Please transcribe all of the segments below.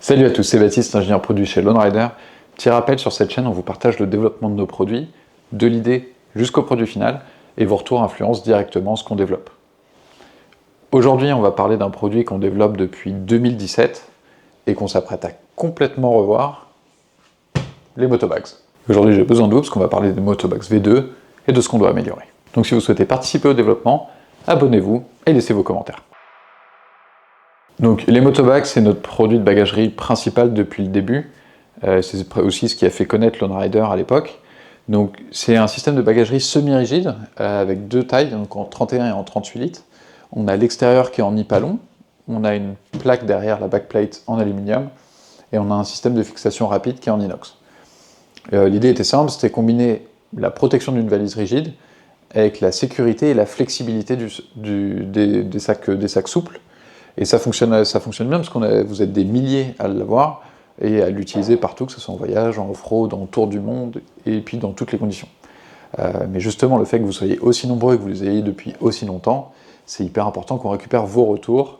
Salut à tous, c'est Baptiste, ingénieur produit chez LoanRider. Petit rappel, sur cette chaîne, on vous partage le développement de nos produits, de l'idée jusqu'au produit final, et vos retours influencent directement ce qu'on développe. Aujourd'hui, on va parler d'un produit qu'on développe depuis 2017 et qu'on s'apprête à complètement revoir, les motobags. Aujourd'hui, j'ai besoin de vous parce qu'on va parler des motobags V2 et de ce qu'on doit améliorer. Donc si vous souhaitez participer au développement, abonnez-vous et laissez vos commentaires. Donc les motobags, c'est notre produit de bagagerie principal depuis le début. C'est aussi ce qui a fait connaître LoanRider à l'époque. Donc c'est un système de bagagerie semi-rigide avec deux tailles, donc en 31 et en 38 litres. On a l'extérieur qui est en Hypalon, on a une plaque derrière, la backplate en aluminium, et on a un système de fixation rapide qui est en inox. L'idée était simple, c'était combiner la protection d'une valise rigide avec la sécurité et la flexibilité des sacs souples. Et ça fonctionne bien parce vous êtes des milliers à l'avoir et à l'utiliser partout, que ce soit en voyage, en off-road, en tour du monde, et puis dans toutes les conditions. Mais justement, le fait que vous soyez aussi nombreux et que vous les ayez depuis aussi longtemps, c'est hyper important qu'on récupère vos retours,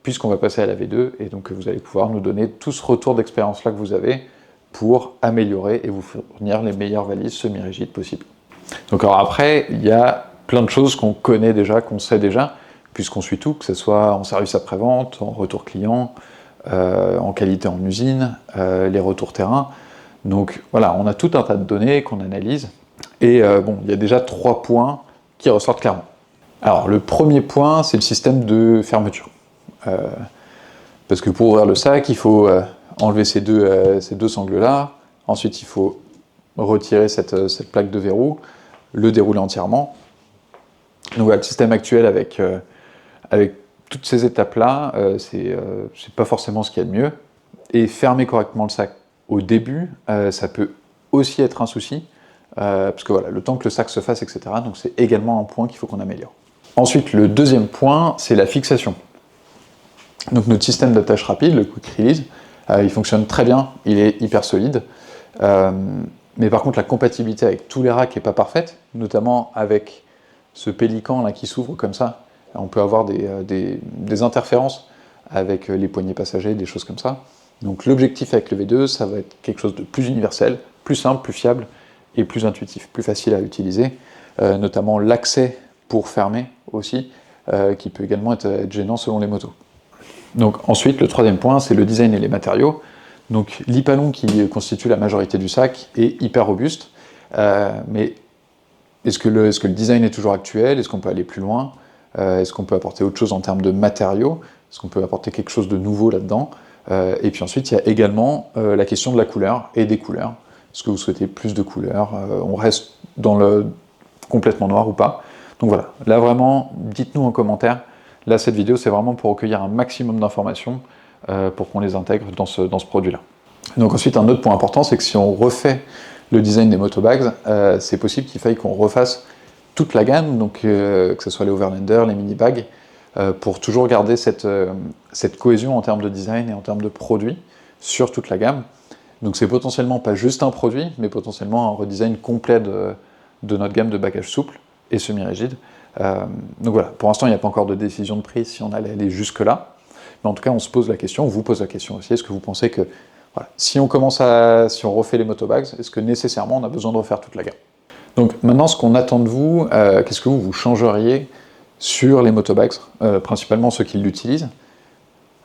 puisqu'on va passer à la V2, et donc vous allez pouvoir nous donner tout ce retour d'expérience-là que vous avez pour améliorer et vous fournir les meilleures valises semi-rigides possibles. Donc alors après, il y a plein de choses qu'on connaît déjà, qu'on sait déjà, puisqu'on suit tout, que ce soit en service après-vente, en retour client, en qualité en usine, les retours terrain. Donc voilà, on a tout un tas de données qu'on analyse, et il y a déjà 3 points qui ressortent clairement. Alors le premier point, c'est le système de fermeture. Parce que pour ouvrir le sac, il faut enlever ces deux sangles-là, ensuite il faut retirer cette plaque de verrou, le dérouler entièrement. Donc voilà, le système actuel avec toutes ces étapes-là, c'est pas forcément ce qu'il y a de mieux. Et fermer correctement le sac au début, ça peut aussi être un souci, parce que voilà, le temps que le sac se fasse, etc. Donc c'est également un point qu'il faut qu'on améliore. Ensuite, le deuxième point, c'est la fixation. Donc notre système d'attache rapide, le Quick Release, il fonctionne très bien, il est hyper solide. Mais par contre, la compatibilité avec tous les racks n'est pas parfaite, notamment avec ce pélican là qui s'ouvre comme ça. On peut avoir des interférences avec les poignées passagers, des choses comme ça. Donc l'objectif avec le V2, ça va être quelque chose de plus universel, plus simple, plus fiable et plus intuitif, plus facile à utiliser. Notamment l'accès pour fermer aussi, qui peut également être gênant selon les motos. Donc ensuite, le troisième point, c'est le design et les matériaux. Donc l'Hypalon qui constitue la majorité du sac est hyper robuste, mais est-ce que le design est toujours actuel? Est-ce qu'on peut aller plus loin? Est-ce qu'on peut apporter autre chose en termes de matériaux? Est-ce qu'on peut apporter quelque chose de nouveau là-dedans? Et puis ensuite, il y a également la question de la couleur et des couleurs. Est-ce que vous souhaitez plus de couleurs? On reste dans le complètement noir ou pas? Donc voilà, là vraiment, dites-nous en commentaire. Là, cette vidéo, c'est vraiment pour recueillir un maximum d'informations pour qu'on les intègre dans ce produit-là. Donc ensuite, un autre point important, c'est que si on refait le design des motobags, c'est possible qu'il faille qu'on refasse toute la gamme, donc que ce soit les overlanders, les mini-bags, pour toujours garder cette cohésion en termes de design et en termes de produits sur toute la gamme. Donc c'est potentiellement pas juste un produit, mais potentiellement un redesign complet de notre gamme de bagages souples et semi-rigides. Donc voilà, pour l'instant il n'y a pas encore de décision de prix si on allait aller jusque-là, mais en tout cas on se pose la question, on vous pose la question aussi, est-ce que vous pensez que voilà, si on refait les motobags, est-ce que nécessairement on a besoin de refaire toute la gamme? Donc maintenant, ce qu'on attend de vous, qu'est-ce que vous changeriez sur les motobags, principalement ceux qui l'utilisent?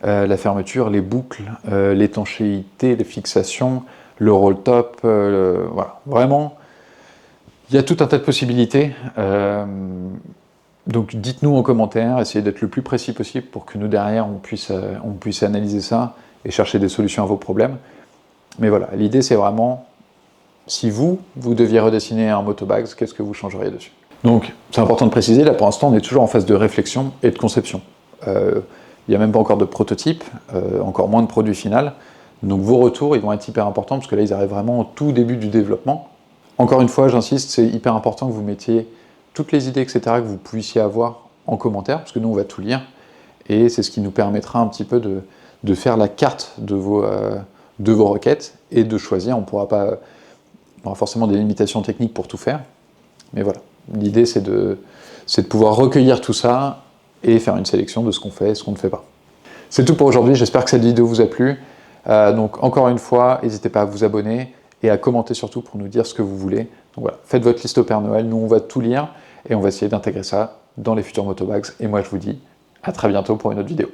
La fermeture, les boucles, l'étanchéité, les fixations, le roll top, voilà. Vraiment, il y a tout un tas de possibilités. Donc dites-nous en commentaire, essayez d'être le plus précis possible pour que nous derrière on puisse analyser ça et chercher des solutions à vos problèmes. Mais voilà, l'idée c'est vraiment, si vous deviez redessiner un motobags, qu'est-ce que vous changeriez dessus? Donc c'est important de préciser, là pour l'instant on est toujours en phase de réflexion et de conception. Il n'y a même pas encore de prototype, encore moins de produit final. Donc vos retours ils vont être hyper importants parce que là ils arrivent vraiment au tout début du développement. Encore une fois, j'insiste, c'est hyper important que vous mettiez toutes les idées, etc., que vous puissiez avoir en commentaire, parce que nous on va tout lire, et c'est ce qui nous permettra un petit peu de faire la carte de vos requêtes et de choisir. On aura forcément des limitations techniques pour tout faire, mais voilà. L'idée c'est de pouvoir recueillir tout ça et faire une sélection de ce qu'on fait et ce qu'on ne fait pas. C'est tout pour aujourd'hui, j'espère que cette vidéo vous a plu. Donc encore une fois, n'hésitez pas à vous abonner et à commenter surtout pour nous dire ce que vous voulez. Donc voilà, faites votre liste au Père Noël, nous on va tout lire et on va essayer d'intégrer ça dans les futurs motobags. Et moi je vous dis à très bientôt pour une autre vidéo.